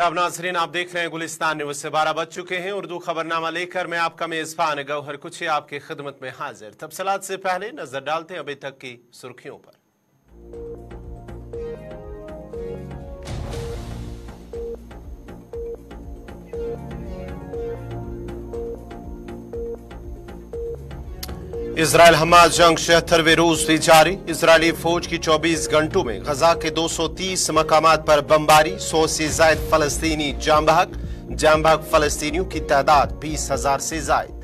अब नाज़रीन, आप देख रहे हैं गुलिस्तान न्यूज़ से 12 बज चुके हैं। उर्दू खबरनामा लेकर मैं आपका मेज़बान गौहर कुछ आपकी खिदमत में हाजिर। तफसीलात से पहले नजर डालते हैं अभी तक की सुर्खियों पर। इजराइल हमास जंग 76वें रोज भी जारी। इजरायली फौज की 24 घंटों में गजा के 230 मकामात पर बमबारी। 100 से जायद फलस्तीनी जाम बहक फलस्तीनियों की तादाद 20,000 से जायद।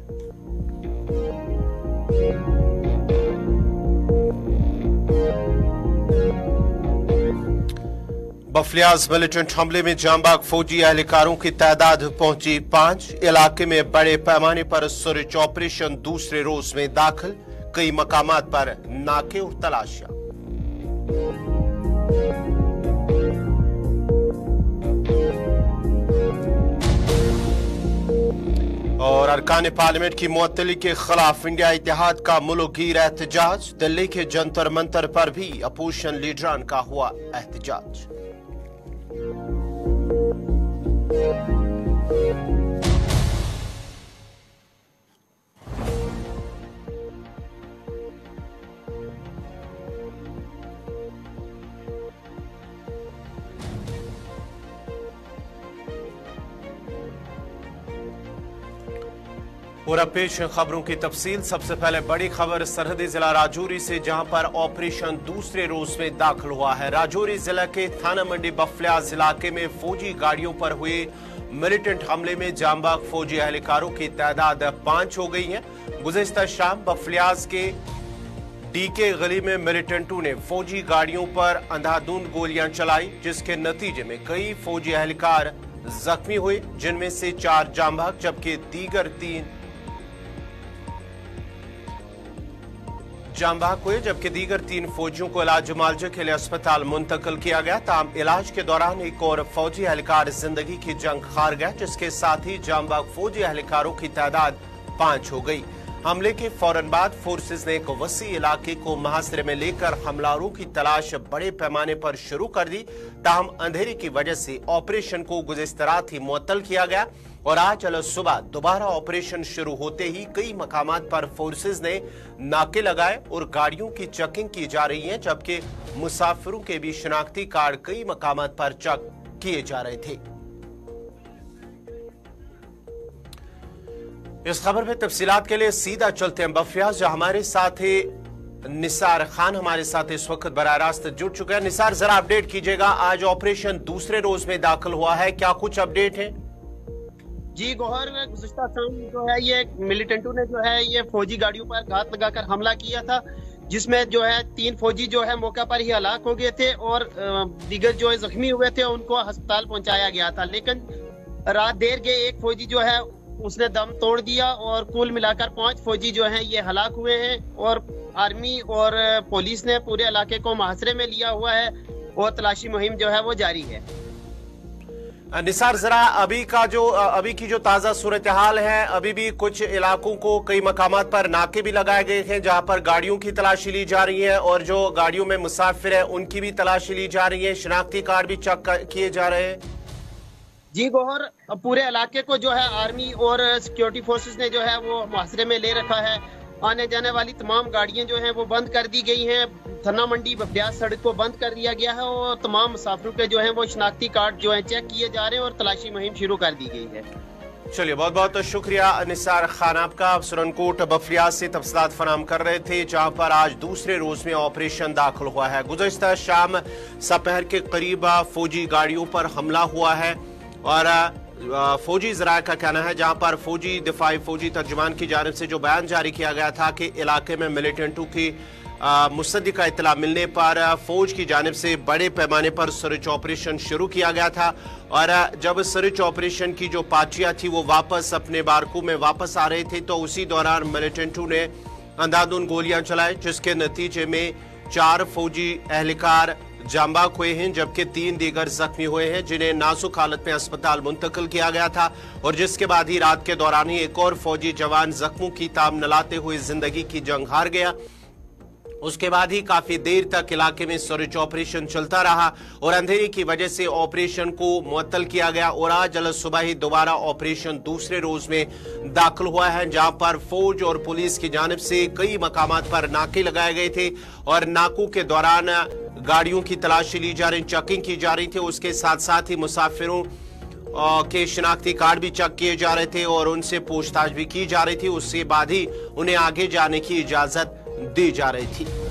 बफलियाज मिलिटेंट हमले में जांबाग फौजी एहलकारों की तादाद पहुंची 5। इलाके में बड़े पैमाने पर सर्च ऑपरेशन दूसरे रोज में दाखिल। कई मकामात पर नाके और तलाशियां। और अरकान पार्लियामेंट की मुअत्तली के खिलाफ इंडिया इत्तेहाद का मुल्कगीर एहतजाज। दिल्ली के जंतर मंतर पर भी अपोजिशन लीडरान का हुआ एहतजाज। और अब पेश खबरों की तफसील। सबसे पहले बड़ी खबर सरहदी जिला राजौरी से, जहां पर ऑपरेशन दूसरे रोज में दाखिल हुआ है। राजौरी जिला के थाना मंडी बफलियाज इलाके में फौजी गाड़ियों पर हुए मिलिटेंट हमले में जांबाग फौजी एहलकारों की तादाद 5 हो गई है। गुज़िश्ता शाम बफलियाज के डीके गली में मिलिटेंटों ने फौजी गाड़ियों पर अंधाधुंध गोलियां चलाई, जिसके नतीजे में कई फौजी एहलकार जख्मी हुए, जिनमें से 4 जांबाग जबकि दीगर 3 जांबाग हुए, जबकि दीगर 3 फौजियों को इलाज मुआवजे के लिए अस्पताल मुंतकिल किया गया। ताहम इलाज के दौरान एक और फौजी एहलकार जिंदगी की जंग हार गया, जिसके साथ ही जांबाग फौजी एहलकारों की तादाद 5 हो गई। हमले के फौरन बाद फोर्सेज ने एक वसी इलाके को मुहासरे में लेकर हमलावरों की तलाश बड़े पैमाने पर शुरू कर दी। ताहम अंधेरे की वजह से ऑपरेशन को गुज़िश्ता रात ही मुअत्तल किया गया और आज सुबह दोबारा ऑपरेशन शुरू होते ही कई मकामात पर फोर्सेज ने नाके लगाए और गाड़ियों की चेकिंग की जा रही है, जबकि मुसाफिरों के भी शनाख्ती कार्ड कई मकामात पर चेक किए जा रहे थे। इस खबर में तफसीलात के लिए सीधा चलते हैं बफलियाज, जहां हमारे साथ निसार खान हमारे साथ इस वक्त बराह रास्त जुड़ चुके हैं। निसार, जरा अपडेट कीजिएगा, आज ऑपरेशन दूसरे रोज में दाखिल हुआ है, क्या कुछ अपडेट है? जी गौहर, गुज़िश्ता शाम जो है ये मिलिटेंटों ने जो है ये फौजी गाड़ियों पर घात लगाकर हमला किया था, जिसमें जो है 3 फौजी जो है मौके पर ही हलाक हो गए थे और दीगर जो है जख्मी हुए थे उनको अस्पताल पहुंचाया गया था। लेकिन रात देर के एक फौजी जो है उसने दम तोड़ दिया और कुल मिलाकर 5 फौजी जो हैं ये हलाक हुए हैं और आर्मी और पुलिस ने पूरे इलाके को मुहासरे में लिया हुआ है और तलाशी मुहिम जो है वो जारी है। निसार, जरा अभी की जो ताजा सूरत हाल है, अभी भी कुछ इलाकों को कई मकामात पर नाके भी लगाए गए हैं जहां पर गाड़ियों की तलाशी ली जा रही है और जो गाड़ियों में मुसाफिर है उनकी भी तलाशी ली जा रही है, शनाख्ती कार्ड भी चेक किए जा रहे हैं। जी गौहर, पूरे इलाके को जो है आर्मी और सिक्योरिटी फोर्सेस ने जो है वो मुहासरे में ले रखा है। आने जाने वाली तमाम गाड़ियां जो हैं वो बंद कर दी गई हैं। थाना मंडी बफलियाज सड़क को बंद कर दिया गया है और तमाम मुसाफिरों के जो हैं वो शनाख्ती कार्ड जो हैं चेक किए जा रहे हैं और तलाशी मुहिम शुरू कर दी गई है। चलिए, बहुत बहुत शुक्रिया निसार खान आपका। आप सुरनकोट बफलियाज से तफसीलात फराहम कर रहे थे, जहां पर आज दूसरे रोज में ऑपरेशन दाखिल हुआ है। गुज़िश्ता शाम सपहर के करीब फौजी गाड़ियों पर हमला हुआ है और फौजी जराये का कहना है, जहां पर दिफाई फौजी तर्जुमान की जानिब से जो बयान जारी किया गया था कि इलाके में मिलिटेंटों की मुसद्दिका इत्तला मिलने पर फौज की जानिब से बड़े पैमाने पर सर्च ऑपरेशन शुरू किया गया था और जब सर्च ऑपरेशन की जो पार्टियां थी वो वापस अपने बारकों में वापस आ रहे थे तो उसी दौरान मिलिटेंटों ने अंधाधुंध गोलियां चलाई, जिसके नतीजे में 4 फौजी एहलकार जांबाग हुए हैं, जबकि 3 दीगर जख्मी हुए हैं, जिन्हें नाजुक हालत में अस्पताल मुंतकिल किया गया था और जिसके बाद ही रात के दौरान ही एक और फौजी जवान जख्मों की ताब न लाते हुए जिंदगी की जंग हार गया। उसके बाद ही काफी देर तक इलाके में सर्च ऑपरेशन चलता रहा और अंधेरे की वजह से ऑपरेशन को मुअत्तल किया गया और आज अल सुबह ही दोबारा ऑपरेशन दूसरे रोज में दाखिल हुआ है, जहां पर फौज और पुलिस की जानिब से कई मकामात पर नाके लगाए गए थे और नाकों के दौरान गाड़ियों की तलाशी ली जा रही, चेकिंग की जा रही थी। उसके साथ साथ ही मुसाफिरों के शिनाख्ती कार्ड भी चेक किए जा रहे थे और उनसे पूछताछ भी की जा रही थी। उसके बाद ही उन्हें आगे जाने की इजाजत दी जा रही थी।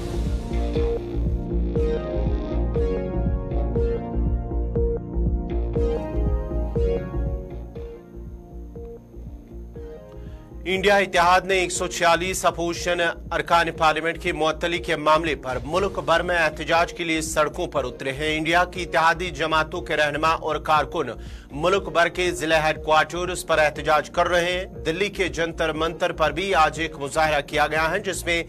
इंडिया इत्तेहाद ने 146 अपोजिशन अरकान पार्लियामेंट की मुअत्तली के मामले पर मुल्क भर में एहतजाज के लिए सड़कों पर उतरे हैं। इंडिया की इत्तेहादी जमातों के रहनुमा और कारकुन मुल्क भर के जिला हेडक्वार्टर्स पर एहतजाज कर रहे हैं। दिल्ली के जंतर मंतर पर भी आज एक मुजाहरा किया गया है, जिसमें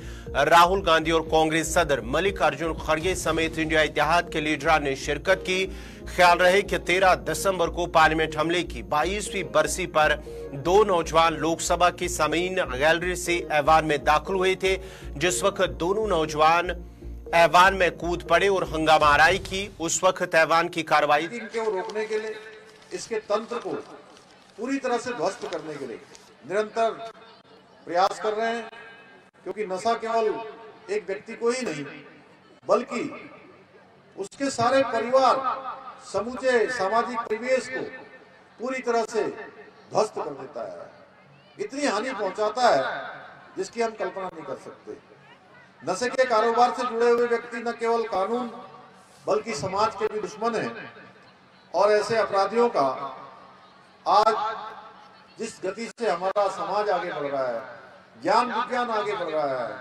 राहुल गांधी और कांग्रेस सदर मल्लिकार्जुन खड़गे समेत इंडिया इत्तेहाद के लीडरान ने शिरकत की। ख्याल रहे कि 13 दिसंबर को पार्लियामेंट हमले की 22वीं बरसी पर दो नौजवान लोकसभा की सामीन गैलरी से ऐवान में दाखिल हुए थे। जिस वक्त दोनों नौजवान ऐवान में कूद पड़े और हंगामा आराई की, उस वक्त ऐवान की कार्रवाई को रोकने के लिए, इसके तंत्र को पूरी तरह से ध्वस्त करने के लिए निरंतर प्रयास कर रहे हैं, क्योंकि नशा केवल एक व्यक्ति को ही नहीं बल्कि उसके सारे परिवार, समूचे सामाजिक परिवेश को पूरी तरह से ध्वस्त कर देता है, इतनी हानि पहुंचाता है जिसकी हम कल्पना नहीं कर सकते। नशे के कारोबार से जुड़े हुए व्यक्ति न केवल कानून बल्कि समाज के भी दुश्मन हैं और ऐसे अपराधियों का आज जिस गति से हमारा समाज आगे बढ़ रहा है, ज्ञान विज्ञान आगे बढ़ रहा है,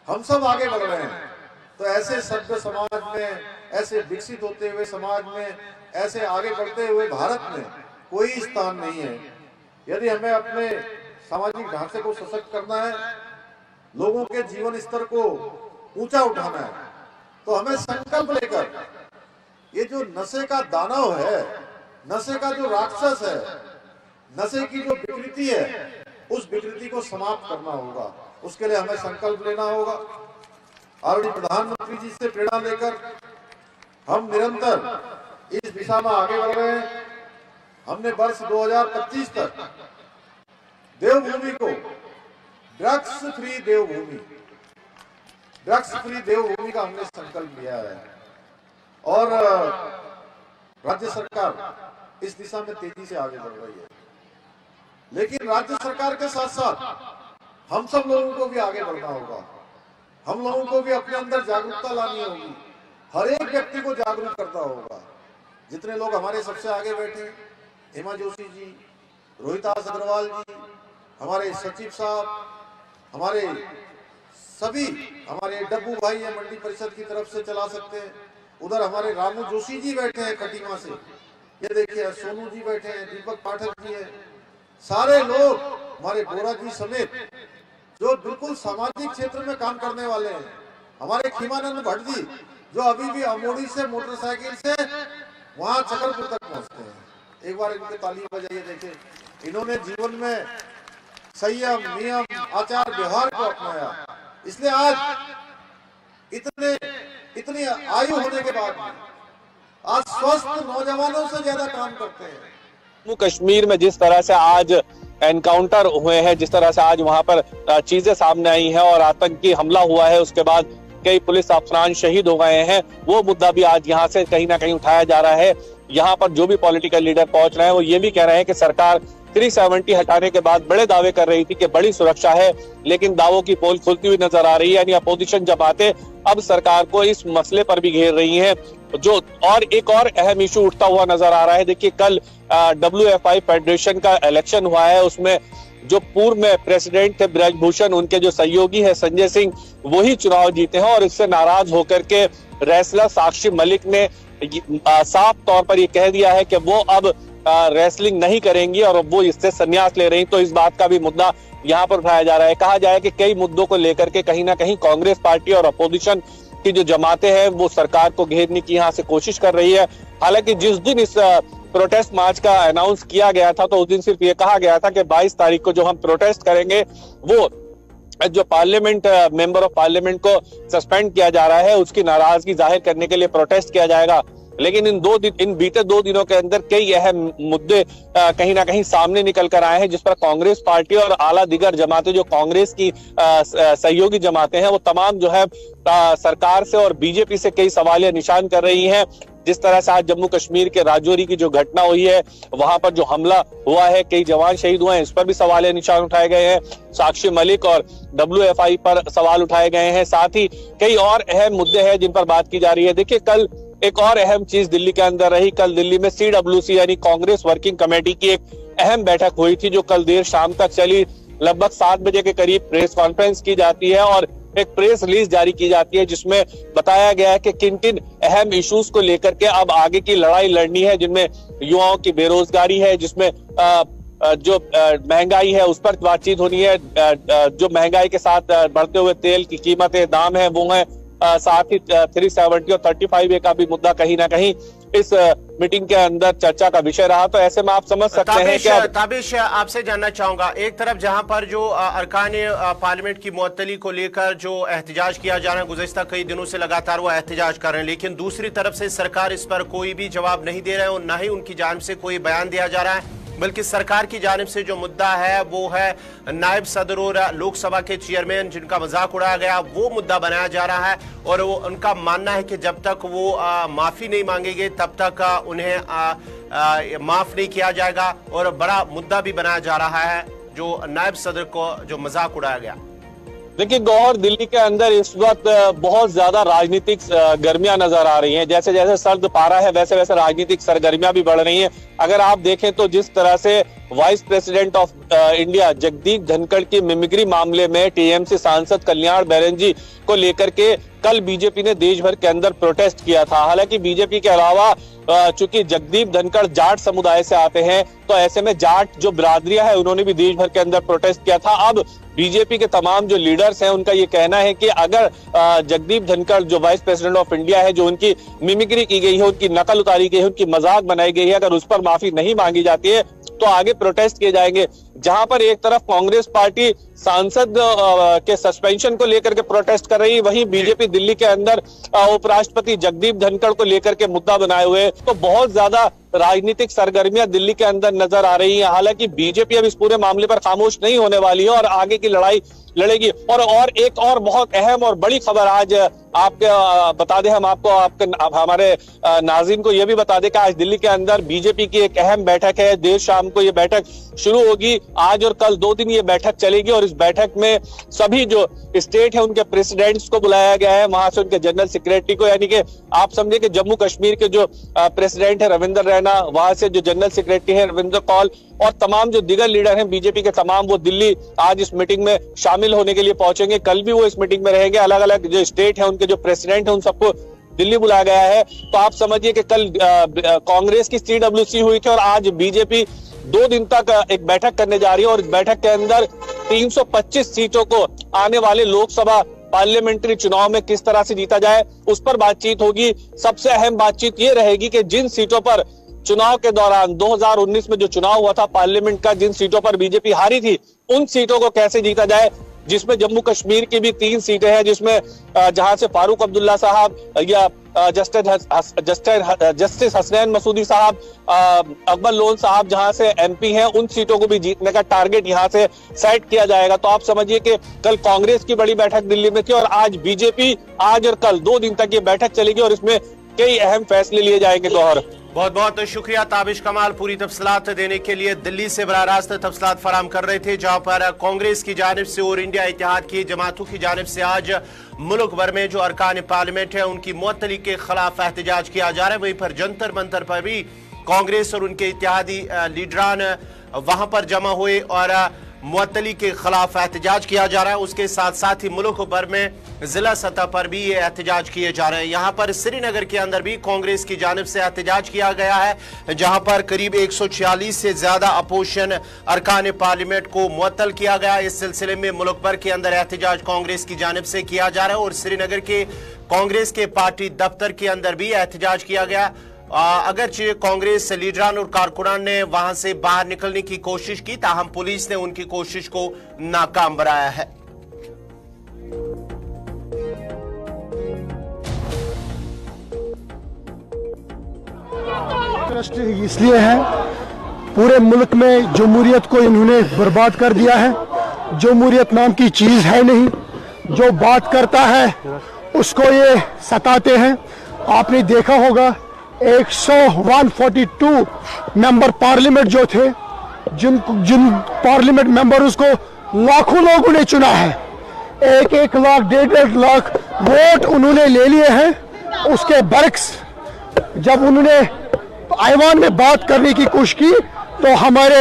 हम सब आगे बढ़ रहे हैं, तो ऐसे सभ्य समाज में, ऐसे विकसित होते हुए समाज में, ऐसे आगे बढ़ते हुए भारत में कोई स्थान नहीं है। यदि हमें अपने सामाजिक ढांचे को सशक्त करना है, लोगों के जीवन स्तर को ऊंचा उठाना है, तो हमें संकल्प लेकर ये जो नशे का दानव है, नशे का जो राक्षस है, नशे की जो विकृति है, उस विकृति को समाप्त करना होगा। उसके लिए हमें संकल्प लेना होगा। आदरणीय प्रधानमंत्री जी से प्रेरणा लेकर हम निरंतर इस दिशा में आगे बढ़ रहे हैं। हमने वर्ष 2025 तक देवभूमि को ड्रग्स फ्री देवभूमि, ड्रग्स फ्री देवभूमि का हमने संकल्प लिया है और राज्य सरकार इस दिशा में तेजी से आगे बढ़ रही है। लेकिन राज्य सरकार के साथ साथ हम सब लोगों को भी आगे बढ़ना होगा। हम लोगों को भी अपने अंदर जागरूकता लानी होगी, हर एक व्यक्ति को जागरूक करना होगा। जितने लोग हमारे सबसे आगे बैठे, हेमा जोशी जी, रोहितास अग्रवाल जी, हमारे सचिव साहब, हमारे सभी, हमारे डब्बू भाई है मंडी परिषद की तरफ से चला सकते हैं। उधर हमारे रामू जोशी जी बैठे हैं खटीमा से, ये देखिए सोनू जी बैठे हैं, दीपक पाठक जी है, सारे लोग, हमारे बोरा जी समेत जो बिल्कुल सामाजिक क्षेत्र में काम करने वाले हैं। हमारे खीमानंद भट्ट जी जो अभी भी अमोड़ी से मोटरसाइकिल से वहां छतरपुर तक पहुंचते हैं। एक बार इनके ताली बजाइए। देखिए, इन्होंने जीवन में संयम, नियम, आचार व्यवहार को अपनाया, इसलिए आज इतनी आयु होने के बाद आज स्वस्थ नौजवानों से ज्यादा काम करते हैं। जम्मू कश्मीर में जिस तरह से आज एनकाउंटर हुए हैं, जिस तरह से आज वहां पर चीजें सामने आई हैं और आतंकी हमला हुआ है, उसके बाद कई पुलिस अफसरान शहीद हो गए हैं, वो मुद्दा भी आज यहाँ से कहीं ना कहीं उठाया जा रहा है। यहाँ पर जो भी पॉलिटिकल लीडर पहुंच रहे हैं वो ये भी कह रहे हैं कि सरकार 370 हटाने के बाद बड़े दावे कर रही थी कि बड़ी सुरक्षा है, लेकिन दावों की पोल खुलती हुई नजर आ रही है। यानी अपोजिशन जमातें अब सरकार को इस मसले पर भी घेर रही हैं। जो और एक और अहम इशू उठता हुआ नजर आ रहा है। देखिए, कल WFI फेडरेशन का इलेक्शन हुआ है, उसमें जो पूर्व में प्रेसिडेंट थे ब्रजभूषण, उनके जो सहयोगी है संजय सिंह, वही चुनाव जीते हैं और इससे नाराज होकर के रेसलर साक्षी मलिक ने साफ तौर पर ये कह दिया है कि वो अब रेसलिंग नहीं करेंगी और वो इससे संन्यास ले रही। तो इस बात का भी मुद्दा यहाँ पर उठाया जा रहा है। कहा जाए कि कई मुद्दों को लेकर के कहीं ना कहीं कांग्रेस पार्टी और अपोजिशन की जो जमातें हैं वो सरकार को घेरने की यहाँ से कोशिश कर रही है। हालांकि जिस दिन इस प्रोटेस्ट मार्च का अनाउंस किया गया था तो उस दिन सिर्फ ये कहा गया था कि 22 तारीख को जो हम प्रोटेस्ट करेंगे वो जो पार्लियामेंट मेंबर ऑफ पार्लियामेंट को सस्पेंड किया जा रहा है, उसकी नाराजगी जाहिर करने के लिए प्रोटेस्ट किया जाएगा। लेकिन इन बीते 2 दिनों के अंदर कई अहम मुद्दे कहीं ना कहीं सामने निकल कर आए हैं, जिस पर कांग्रेस पार्टी और आला दिगर जमातें, जो कांग्रेस की सहयोगी जमातें हैं, वो तमाम जो है सरकार से और बीजेपी से कई सवालिया निशान कर रही हैं। जिस तरह से आज जम्मू कश्मीर के राजौरी की जो घटना हुई है, वहां पर जो हमला हुआ है, कई जवान शहीद हुए हैं, इस पर भी सवालिया निशान उठाए गए हैं। साक्षी मलिक और WFI पर सवाल उठाए गए हैं। साथ ही कई और अहम मुद्दे हैं जिन पर बात की जा रही है। देखिए, कल एक और अहम चीज दिल्ली के अंदर रही। कल दिल्ली में CWC यानी कांग्रेस वर्किंग कमेटी की एक अहम बैठक हुई थी, जो कल देर शाम तक चली। लगभग 7 बजे के करीब प्रेस कॉन्फ्रेंस की जाती है और एक प्रेस रिलीज जारी की जाती है, जिसमें बताया गया है कि किन किन अहम इश्यूज को लेकर के अब आगे की लड़ाई लड़नी है, जिनमें युवाओं की बेरोजगारी है, जिसमें जो महंगाई है उस पर बातचीत होनी है, जो महंगाई के साथ बढ़ते हुए तेल की कीमतें, दाम है, वो है, साथ ही 370 और 35A का भी मुद्दा कहीं ना कहीं इस मीटिंग के अंदर चर्चा का विषय रहा। तो ऐसे में आप समझ सकते हैं कि ताबिश, आपसे जानना चाहूंगा, एक तरफ जहां पर जो अरकान पार्लियामेंट की मुअत्तली को लेकर जो एहतजाज किया जा रहा है, गुज़िश्ता कई दिनों से लगातार वो एहतजाज कर रहे हैं, लेकिन दूसरी तरफ से सरकार इस पर कोई भी जवाब नहीं दे रहा है और न ही उनकी जानिब से कोई बयान दिया जा रहा है, बल्कि सरकार की जानिब से जो मुद्दा है वो है नायब सदर और लोकसभा के चेयरमैन जिनका मजाक उड़ाया गया, वो मुद्दा बनाया जा रहा है। और वो उनका मानना है कि जब तक वो माफी नहीं मांगेंगे तब तक उन्हें माफ नहीं किया जाएगा। और बड़ा मुद्दा भी बनाया जा रहा है जो नायब सदर को जो मजाक उड़ाया गया। देखिए गौहर, दिल्ली के अंदर इस वक्त बहुत ज्यादा राजनीतिक गर्मियां नजर आ रही हैं। जैसे जैसे सर्द पारा है वैसे वैसे राजनीतिक सरगर्मियां भी बढ़ रही हैं। अगर आप देखें तो जिस तरह से vice president of India Jagdeep Dhankhar की मिमिक्री मामले में TMC सांसद कल्याण बैनर्जी को लेकर के कल बीजेपी ने देश भर के अंदर प्रोटेस्ट किया था। हालांकि बीजेपी के अलावा चूंकि जगदीप धनखड़ जाट समुदाय से आते हैं, तो ऐसे में जाट जो बिरादरियां है उन्होंने भी देश भर के अंदर प्रोटेस्ट किया था। अब बीजेपी के तमाम जो लीडर्स हैं उनका ये कहना है कि अगर जगदीप धनखड़ जो वाइस प्रेसिडेंट ऑफ इंडिया है, जो उनकी मिमिक्री की गई है, उनकी नकल उतारी गई है, उनकी मजाक बनाई गई है, अगर उस पर माफी नहीं मांगी जाती है तो आगे प्रोटेस्ट किए जाएंगे। जहां पर एक तरफ कांग्रेस पार्टी सांसद के सस्पेंशन को लेकर के प्रोटेस्ट कर रही है, वहीं बीजेपी दिल्ली के अंदर उपराष्ट्रपति जगदीप धनखड़ को लेकर के मुद्दा बनाए हुए। तो बहुत ज्यादा राजनीतिक सरगर्मियां दिल्ली के अंदर नजर आ रही हैं। हालांकि बीजेपी अब इस पूरे मामले पर खामोश नहीं होने वाली है और आगे की लड़ाई लड़ेगी। और एक और बहुत अहम और बड़ी खबर आज आपके बता दें, हम आपको हमारे नाज़रीन को यह भी बता दें कि आज दिल्ली के अंदर बीजेपी की एक अहम बैठक है। देर शाम को ये बैठक शुरू होगी। आज और कल 2 दिन ये बैठक चलेगी और इस बैठक में सभी जो स्टेट है उनके प्रेसिडेंट्स को बुलाया गया है, वहां से उनके जनरल सेक्रेटरी को, यानी कि आप समझे कि जम्मू कश्मीर के जो प्रेसिडेंट है रविंद्र रैना, वहां से जो जनरल सेक्रेटरी है रविंद्र कौल और तमाम जो दिगर लीडर हैं बीजेपी के तमाम, वो दिल्ली आज इस मीटिंग में शामिल होने के लिए पहुंचेंगे। कल भी वो इस मीटिंग में रहेंगे। अलग अलग जो स्टेट है उनके जो प्रेसिडेंट है उन सबको दिल्ली बुलाया गया है। तो आप समझिए कि कल कांग्रेस की CWC हुई थी और आज बीजेपी 2 दिन तक एक बैठक करने जा रही है और इस बैठक के अंदर 325 सीटों को आने वाले लोकसभा पार्लियामेंट्री चुनाव में किस तरह से जीता जाए उस पर बातचीत होगी। सबसे अहम बातचीत ये रहेगी कि जिन सीटों पर चुनाव के दौरान 2019 में जो चुनाव हुआ था पार्लियामेंट का, जिन सीटों पर बीजेपी हारी थी, उन सीटों को कैसे जीता जाए, जिसमें जम्मू कश्मीर की भी 3 सीटें हैं, जिसमें जहां से फारूक अब्दुल्ला साहब या जस्टिस हसनैन मसूदी साहब, अकबर लोन साहब जहां से MP हैं, उन सीटों को भी जीतने का टारगेट यहां से सेट किया जाएगा। तो आप समझिए कि कल कांग्रेस की बड़ी बैठक दिल्ली में थी और आज बीजेपी, आज और कल 2 दिन तक ये बैठक चलेगी और इसमें कई अहम फैसले लिए जाएंगे। गौहर, बहुत बहुत शुक्रिया ताबिश कमाल, पूरी तफसीलात देने के लिए। दिल्ली से बराह रास्त तफसीलात फराम कर रहे थे, जहां पर कांग्रेस की जानिब से और इंडिया इत्तेहाद की जमातों की जानिब से आज मुल्क भर में जो अरकान पार्लियामेंट है उनकी मुअत्तली के खिलाफ एहतजाज किया जा रहा है। वहीं पर जंतर मंतर पर भी कांग्रेस और उनके इत्तेहादी लीडरान वहां पर जमा हुए और मुअत्तली के खिलाफ एहतजाज किया जा रहा है। उसके साथ साथ ही मुल्क भर में जिला सतह पर भी ये एहतजाज किए जा रहे हैं। यहाँ पर श्रीनगर के अंदर भी कांग्रेस की जानिब से एहतजाज किया गया है, जहां पर करीब 146 से ज्यादा अपोजिशन अरकान पार्लियामेंट को मुअत्तल किया गया। इस सिलसिले में मुल्क भर के अंदर एहतजाज कांग्रेस की जानिब से किया जा रहा है और श्रीनगर के कांग्रेस के पार्टी दफ्तर के अंदर भी एहतजाज किया गया। अगरचे कांग्रेस लीडरान और कारकुनान ने वहां से बाहर निकलने की कोशिश की, ताहम पुलिस ने उनकी कोशिश को नाकाम बनाया है। प्रोटेस्ट इसलिए है, पूरे मुल्क में जमहूरियत को इन्होंने बर्बाद कर दिया है। जमहूरियत नाम की चीज़ है नहीं, जो बात करता है उसको ये सताते हैं। आपने देखा होगा 142 मेंबर पार्लियामेंट जो थे, जिन पार्लियामेंट मेंबर्स को लाखों लोगों ने चुना है, 1-1 लाख 1.5 लाख वोट उन्होंने ले लिए हैं। उसके बरक्स जब उन्होंने ऐवान में बात करने की कोशिश की तो हमारे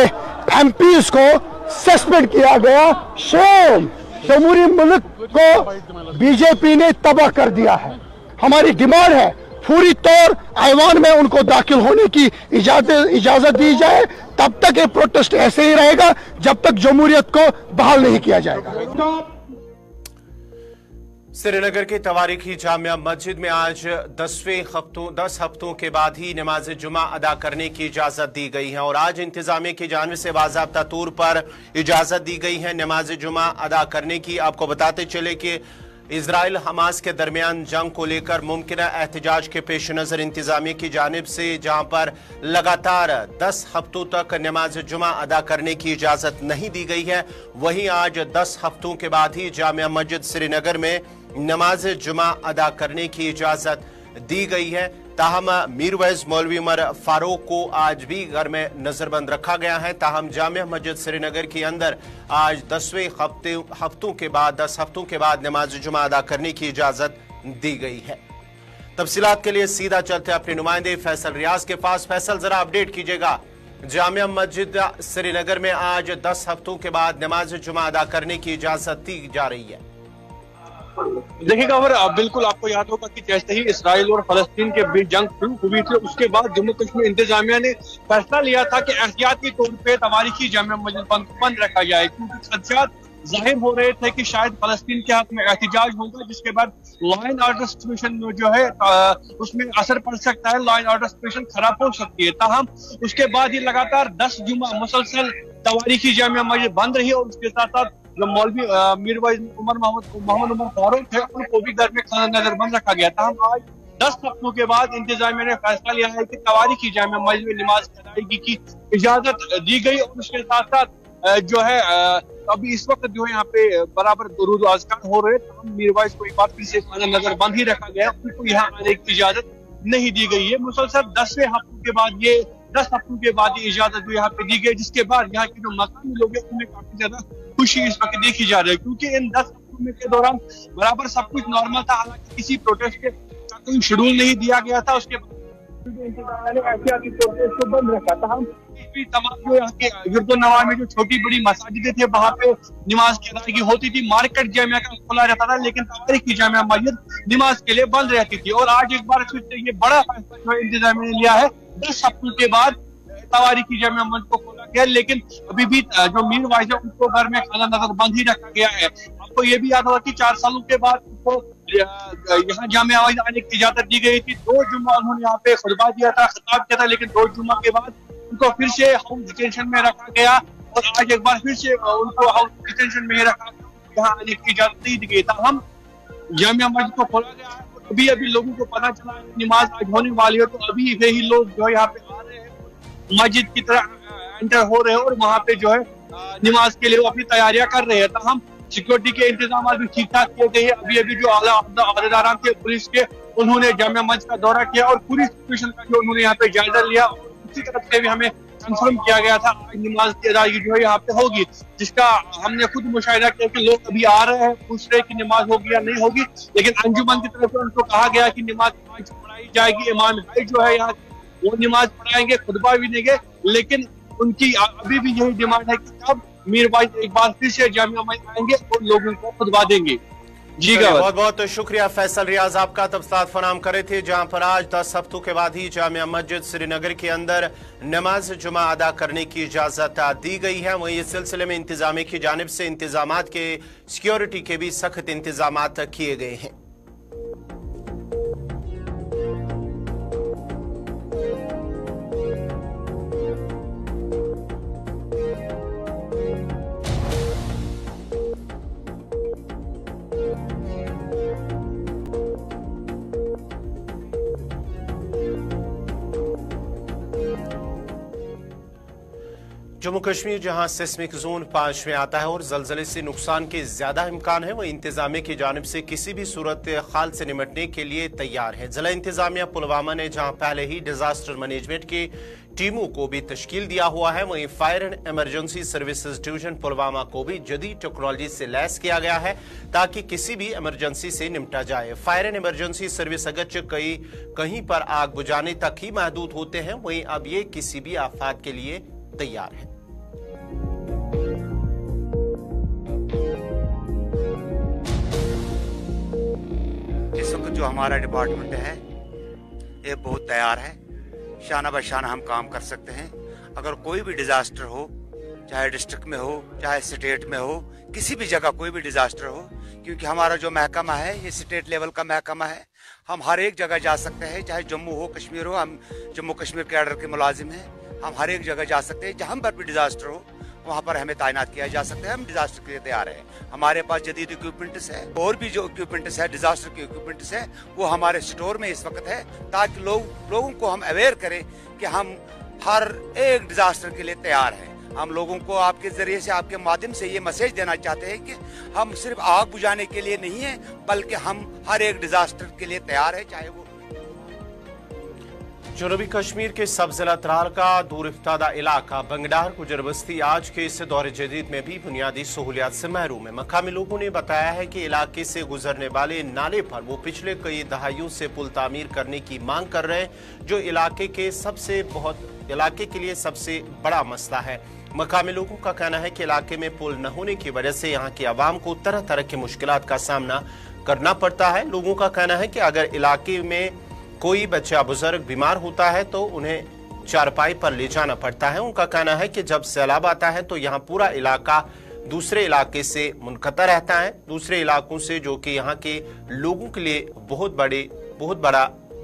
एमपीज को सस्पेंड किया गया। शेम! जमहूरी मुल्क को बीजेपी ने तबाह कर दिया है। हमारी डिमांड है पूरी तौर ऐवान में उनको दाखिल होने की इजाजत दी जाए। तब तक ये प्रोटेस्ट ऐसे ही रहेगा जब तक जमहूरियत को बहाल नहीं किया जाएगा। श्रीनगर के तवारीखी जामिया मस्जिद में आज 10 हफ्तों के बाद ही नमाज जुमा अदा करने की इजाजत दी गई है और आज इंतजामिया की जानिब से बाज़ाब्ता तौर पर इजाजत दी गई है नमाज जुमा अदा करने की। आपको बताते चले कि इजराइल हमास के दरमियान जंग को लेकर मुमकिन एहतजाज के पेश नजर इंतजामिया की जानिब से जहां पर लगातार 10 हफ्तों तक नमाज जुमा अदा करने की इजाजत नहीं दी गई है, वहीं आज 10 हफ्तों के बाद ही जामिया मस्जिद श्रीनगर में नमाज जुमा अदा करने की इजाजत दी गई है। ताहम मीरवैज मौलवी उमर फारूक को आज भी घर में नजरबंद रखा गया है। ताहम जामिया मस्जिद श्रीनगर के अंदर आज 10 हफ्तों के बाद नमाज जुमा अदा करने की इजाजत दी गई है। तफसीलात के लिए सीधा चलते अपने नुमाइंदे फैसल रियाज के पास। फैसल, जरा अपडेट कीजिएगा, जामिया मस्जिद श्रीनगर में आज 10 हफ्तों के बाद नमाज जुमा अदा करने की इजाजत दी जा रही है। देखिएगा और बिल्कुल आपको याद होगा कि जैसे ही इसराइल और फलस्तीन के बीच जंग शुरू हुई थी, उसके बाद जम्मू कश्मीर इंतजामिया ने फैसला लिया था कि एहतियाती तौर पे तवारीखी जामिया मस्जिद बंद रखा जाए, क्योंकि खदशात जाहिर हो रहे थे कि शायद फलस्तीन के हक में एहतिजाज होगा, जिसके बाद लॉ एंड ऑर्डर सिचुएशन जो है उसमें असर पड़ सकता है, लॉ एंड ऑर्डर सिचुएशन खराब हो सकती है। ताहम उसके बाद ही लगातार 10 जुमा मुसलसल तवारीखी जामिया मस्जिद बंद रही और उसके साथ साथ जो मौलवी मीरवैज मोहम्मद उमर फारूक थे उनको भी घर में नजरबंद रखा गया था। हम आज 10 हफ्तों के बाद इंतजामिया ने फैसला लिया है कि तवारीखी जामिया मस्जिद में नमाज की अदायगी की इजाजत दी गई और उसके साथ साथ जो है अभी इस वक्त जो है यहाँ पे बराबर दुरूद अज़कार हो रहे, तो हम मीरवैज को एक बार फिर से नजरबंद ही रखा गया, उनको यहाँ आने की इजाजत नहीं दी गई है। मुसलसल 10 हफ्तों के बाद ये 10 हफ्तों के बाद ये इजाजत जो यहाँ पे दी गई, जिसके बाद यहाँ के जो मकामी लोग हैं उनमें काफी ज्यादा खुशी इस वक्त देखी जा रही है, क्योंकि इन 10 हफ्तों के दौरान बराबर सब कुछ नॉर्मल था। हालांकि किसी प्रोटेस्ट का कोई शेड्यूल नहीं दिया गया था। उसके बाद एहतियाती तौर पे इसको बंद रखा था। हम तमाम जो यहाँ के गिरदोनवा में जो छोटी बड़ी मसाजिदें थे वहाँ पे नमाज की अदायगी होती थी। मार्केट जामिया का खुला रहता था, लेकिन तवारीखी जामिया मस्जिद नमाज के लिए बंद रहती थी। और आज एक बार फिर से ये बड़ा फैसला जो इंतजामिया ने लिया है, 10 हफ्तों के बाद तवारीखी जामिया मस्जिद को खोला गया, लेकिन अभी भी जो मीरवैज है उनको घर में खाना नजरबंद ही रखा गया है। आपको ये भी याद होगा कि 4 सालों के बाद उनको यहाँ जामिया मस्जिद आने की इजाजत दी गई थी। 2 जुम्मा उन्होंने यहाँ पे खुतबा दिया था, खिताब किया था, लेकिन 2 जुम्मा के बाद उनको फिर से हाउस डिटेंशन में रखा गया और आज एक बार फिर से उनको हाउस डिटेंशन में रखा, यहाँ आने की इजाजत नहीं दी गई था। हम जामिया मस्जिद को खोला गया है, अभी अभी लोगों को पता चला नमाज आज होने वाली है, तो अभी वही लोग जो यहाँ पे आ रहे हैं मस्जिद की तरह एंटर हो रहे हैं और वहाँ पे जो है नमाज के लिए वो अपनी तैयारियां कर रहे हैं। तो हम सिक्योरिटी के इंतजाम भी ठीक ठाक किए गए हैं। अभी अभी जो अहदेदारान थे पुलिस के, उन्होंने जामिया मस्जिद का दौरा किया और पूरी सिचुएशन का जो उन्होंने यहाँ पे जायजा लिया। उसी तरफ से भी हमें कंफर्म किया गया था नमाज की अदायगी जो है यहाँ पे होगी, जिसका हमने खुद मुशाहिदा किया कि लोग अभी आ रहे हैं, पूछ रहे कि नमाज होगी या नहीं होगी, लेकिन अंजुमन की तरफ से उनको कहा गया कि नमाज पढ़ाई जाएगी। इमाम भाई जो है यहाँ वो नमाज पढ़ाएंगे, खुतबा भी देंगे, लेकिन उनकी अभी भी यही डिमांड है कि कब मीरवैज एक बार फिर से जामिया मस्जिद आएंगे और लोगों को खुतबा देंगे। जी बहुत बहुत शुक्रिया फैसल रियाज, आपका तफसीलात फराहम करे थे। जहां पर आज 10 हफ्तों के बाद ही जामिया मस्जिद श्रीनगर के अंदर नमाज जुमा अदा करने की इजाजत दी गई है, वहीं इस सिलसिले में इंतजामिया की जानिब से इंतजामात के सिक्योरिटी के भी सख्त इंतजामात किए गए हैं। जम्मू कश्मीर जहां सिस्मिक जोन 5 में आता है और जलजले से नुकसान के ज्यादा इम्कान है, वह इंतजामिया की जानिब से किसी भी सूरत हाल से निपटने के लिए तैयार है। जिला इंतजामिया पुलवामा ने जहां पहले ही डिजास्टर मैनेजमेंट की टीमों को भी तश्कील दिया हुआ है, वहीं fire and emergency services division Pulwama को भी जदीद टेक्नोलॉजी से लैस किया गया है ताकि किसी भी इमरजेंसी से निपटा जाए। फायर एंड इमरजेंसी सर्विस अगरचे कहीं पर आग बुझाने तक ही महदूद होते हैं, वहीं अब ये किसी भी आफत के लिए तैयार है। इस वक्त जो हमारा डिपार्टमेंट है ये बहुत तैयार है, शाना बशाना हम काम कर सकते हैं। अगर कोई भी डिजास्टर हो, चाहे डिस्ट्रिक्ट में हो चाहे स्टेट में हो, किसी भी जगह कोई भी डिजास्टर हो, क्योंकि हमारा जो महकमा है ये स्टेट लेवल का महकमा है, हम हर एक जगह जा सकते हैं। चाहे जम्मू हो कश्मीर हो, हम जम्मू कश्मीर कैडर के मुलाजिम हैं, हम हर एक जगह जा सकते हैं। जहाँ पर भी डिजास्टर हो वहाँ पर हमें तैनात किया जा सकता है। हम डिजास्टर के लिए तैयार हैं। हमारे पास जदीद इक्विपमेंट्स है और भी जो इक्विपमेंट्स है डिजास्टर के इक्विपमेंट्स है वो हमारे स्टोर में इस वक्त है, ताकि लोगों को हम अवेयर करें कि हम हर एक डिजास्टर के लिए तैयार हैं। हम लोगों को आपके जरिए से, आपके माध्यम से ये मैसेज देना चाहते हैं कि हम सिर्फ आग बुझाने के लिए नहीं है, बल्कि हम हर एक डिजास्टर के लिए तैयार है। चाहे वो जनूबी कश्मीर के सब जिला त्राल का दूर इफ्तादा इलाका बंगडार गुजर बस्ती आज के इस दौर जदीद में भी बुनियादी सहूलियात से महरूम है। मकामी लोगों ने बताया है कि इलाके से गुजरने वाले नाले पर वो पिछले कई दहाइयों से पुल तामीर करने की मांग कर रहे हैं, जो इलाके के लिए सबसे बड़ा मसला है। मकामी लोगों का कहना है कि इलाके में पुल न होने की वजह से यहाँ की आवाम को तरह तरह की मुश्किलात का सामना करना पड़ता है। लोगों का कहना है कि अगर इलाके में कोई बच्चा बुजुर्ग बीमार होता है तो उन्हें चारपाई पर ले जाना पड़ता है। उनका कहना है कि जब सैलाब आता है तो यहाँ पूरा इलाका दूसरे इलाके से मुनक़ता रहता है, दूसरे इलाकों से, जो कि यहाँ के लोगों के लिए बहुत बड़ा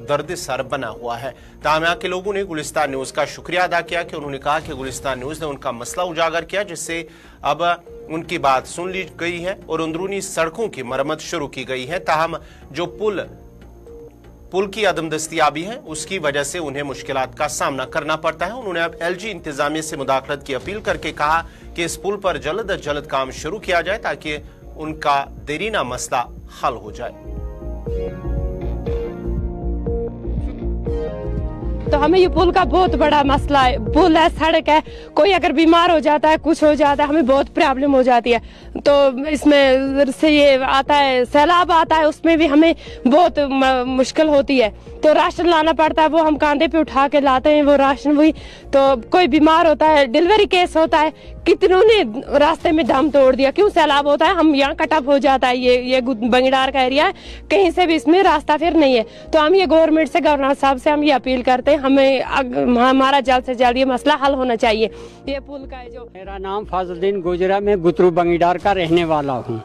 दर्द सर बना हुआ है। ताहम यहाँ के लोगों ने गुलिस्तान न्यूज का शुक्रिया अदा किया कि उन्होंने कहा कि गुलिस्तान न्यूज ने उनका मसला उजागर किया, जिससे अब उनकी बात सुन ली गई है और अंदरूनी सड़कों की मरम्मत शुरू की गई है। ताहम जो पुल की अदम दस्तियाबी है उसकी वजह से उन्हें मुश्किलात का सामना करना पड़ता है। उन्होंने अब LG इंतजामिया से मुदाखलत की अपील करके कहा कि इस पुल पर जल्द अज जल्द काम शुरू किया जाए ताकि उनका देरीना मसला हल हो जाए। तो हमें ये पुल का बहुत बड़ा मसला है। पुल है, सड़क है, कोई अगर बीमार हो जाता है, कुछ हो जाता है, हमें बहुत प्रॉब्लम हो जाती है। तो इसमें से ये आता है, सैलाब आता है, उसमें भी हमें बहुत मुश्किल होती है। तो राशन लाना पड़ता है, वो हम कांधे पे उठा के लाते हैं वो राशन। वही तो कोई बीमार होता है, डिलीवरी केस होता है, कितनों ने रास्ते में दम तोड़ दिया। क्यों? सैलाब होता है, हम यहाँ कटअप हो जाता है। ये बंगडार का एरिया है, कहीं से भी इसमें रास्ता फिर नहीं है। तो हम ये गवर्नमेंट से, गवर्नर साहब से हम ये अपील करते हैं, हमारा जल्द से जल्द ये मसला हल होना चाहिए। ये पुल का जो, मेरा नाम फाजुद्दीन गुजरा, मैं गुतरू बंगीडार का रहने वाला हूँ।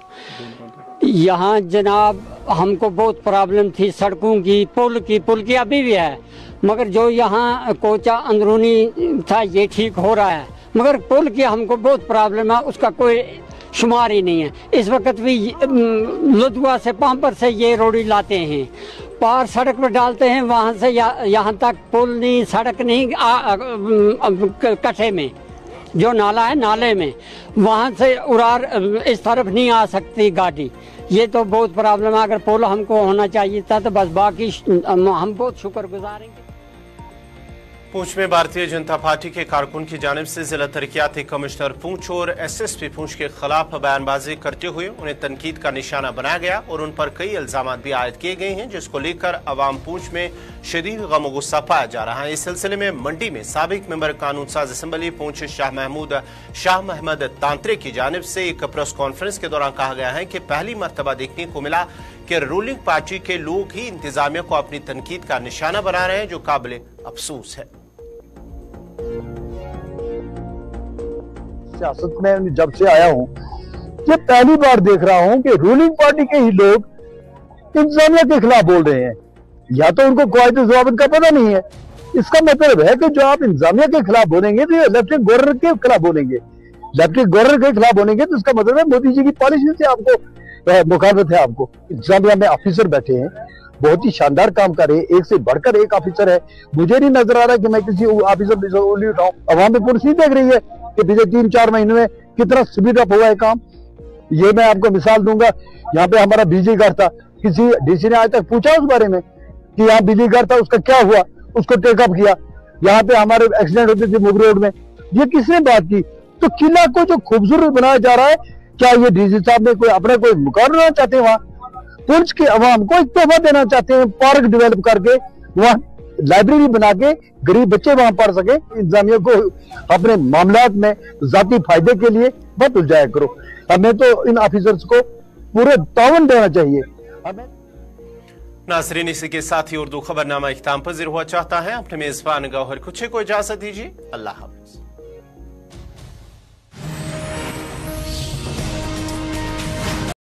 यहाँ जनाब हमको बहुत प्रॉब्लम थी सड़कों की, पुल की अभी भी है, मगर जो यहाँ कोचा अंदरूनी था ये ठीक हो रहा है, मगर पुल की हमको बहुत प्रॉब्लम है, उसका कोई शुमार ही नहीं है। इस वक्त भी लुधवा से पाम्पर से ये रोड़ी लाते हैं, पार सड़क पर डालते हैं, वहाँ से यहाँ तक पुल नहीं, सड़क नहीं, कट्ठे में जो नाला है, नाले में वहाँ से उड़ार इस तरफ नहीं आ सकती गाड़ी। ये तो बहुत प्रॉब्लम है। अगर पुल हमको होना चाहिए था तो बस, बाकी हम बहुत शुक्रगुजार हैं। पूंछ में भारतीय जनता पार्टी के कारकुन की जानिब से जिला तरक्याती कमिश्नर पूंछ और SSP पूंछ के खिलाफ बयानबाजी करते हुए उन्हें तनकीद का निशाना बनाया गया और उन पर कई इल्जाम भी आयद किए गए हैं, जिसको लेकर अवाम पूंछ में शदीद गम गुस्सा पाया जा रहा है। इस सिलसिले में मंडी में साबिक मेंबर कानून साज असम्बली पूंछ शाह महमद तांत्रे की जानिब से एक प्रेस कॉन्फ्रेंस के दौरान कहा गया है कि पहली मरतबा देखने को मिला कि रूलिंग पार्टी के लोग ही इंतजामिया को अपनी तनकीद का निशाना बना रहे हैं, जो काबिल अफसोस है। सियासत में जब से आया हूं, ये पहली बार देख रहा हूं कि रूलिंग पार्टी के ही लोग इंतजामिया के खिलाफ बोल रहे हैं। या तो उनको कायदे ज़वाबित का पता नहीं है। इसका मतलब है कि जो आप इंतजामिया के खिलाफ बोलेंगे तो ये लेफ्टिनेंट गवर्नर के खिलाफ बोलेंगे। लेफ्टिनेंट गवर्नर के खिलाफ बोलेंगे तो इसका मतलब है मोदी जी की पॉलिसी से आपको मुखालफत है। आपको इंतजामिया में ऑफिसर बैठे हैं, बहुत ही शानदार काम कर रहे हैं, एक से बढ़कर एक ऑफिसर है। मुझे नहीं नजर आ रहा कि मैं किसी ऑफिसर की उंगली उठाऊं। अवाम में पुलिस नहीं देख रही है, कि पिछले 3-4 महीने में कितना स्पीड अप हुआ है काम। ये मैं आपको मिसाल दूंगा, यहाँ पे हमारा बिजली घर था, किसी डीसी ने आज तक पूछा उस बारे में कि यहाँ बिजली घर था, उसका क्या हुआ, उसको टेकअप किया। यहाँ पे हमारे एक्सीडेंट होते थे मुग रोड में, ये किसने बात की? तो किला को जो खूबसूरत बनाया जा रहा है, क्या ये डीसी साहब ने कोई अपना कोई मुकाम बनाना चाहते हैं? वहाँ पुंछ के अवाम को एक तोहफा देना चाहते हैं, पार्क डेवलप करके वहाँ लाइब्रेरी बना के गरीब बच्चे वहां पढ़ सके। इंतजामिया को अपने मामलात में जाती फायदे के लिए मत उलझाया करो। हमें तो इन ऑफिसर्स को पूरे ताउन देना चाहिए। नाज़रीन, इसी के साथ ही उर्दू खबरनामा इख्तिताम पज़ीर हुआ चाहता है। अपने मेजबान गौहर कुछ को इजाजत दीजिए। अल्लाह हाफ़िज़।